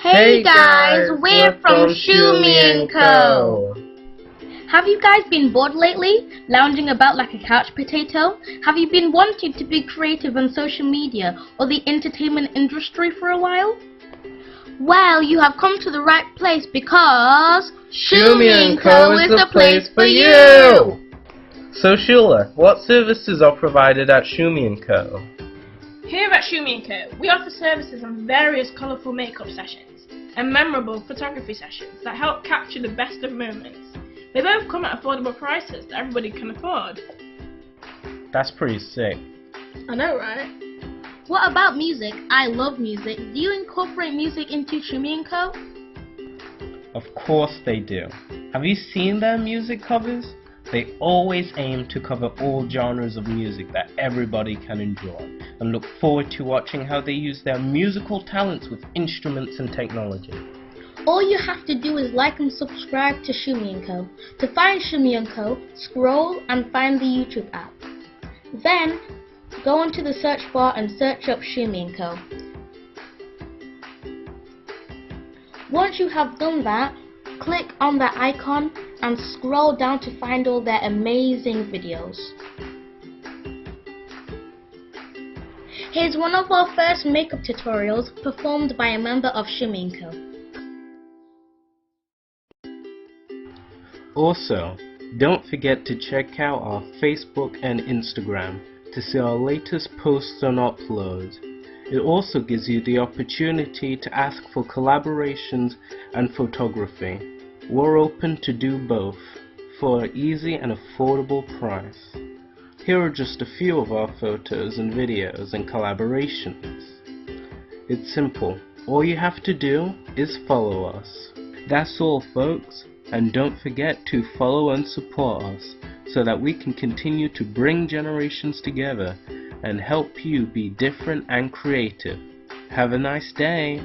Hey guys, we're from SHUMY & Co. Have you guys been bored lately, lounging about like a couch potato? Have you been wanting to be creative on social media or the entertainment industry for a while? Well, you have come to the right place because SHUMY & Co is the place for you! So Shula, what services are provided at SHUMY & Co? Here at SHUMY & Co, we offer services on various colourful makeup sessions and memorable photography sessions that help capture the best of moments. They both come at affordable prices that everybody can afford. That's pretty sick. I know, right? What about music? I love music. Do you incorporate music into SHUMY & Co? Of course they do. Have you seen their music covers? They always aim to cover all genres of music that everybody can enjoy, and look forward to watching how they use their musical talents with instruments and technology. All you have to do is like and subscribe to SHUMY & Co. To find SHUMY & Co, scroll and find the YouTube app. Then, go onto the search bar and search up SHUMY & Co. Once you have done that, click on the icon and scroll down to find all their amazing videos. Here's one of our first makeup tutorials performed by a member of SHUMY & Co. Also, don't forget to check out our Facebook and Instagram to see our latest posts and uploads. It also gives you the opportunity to ask for collaborations and photography. We're open to do both for an easy and affordable price. Here are just a few of our photos and videos and collaborations. It's simple. All you have to do is follow us. That's all, folks. And don't forget to follow and support us so that we can continue to bring generations together and help you be different and creative. Have a nice day.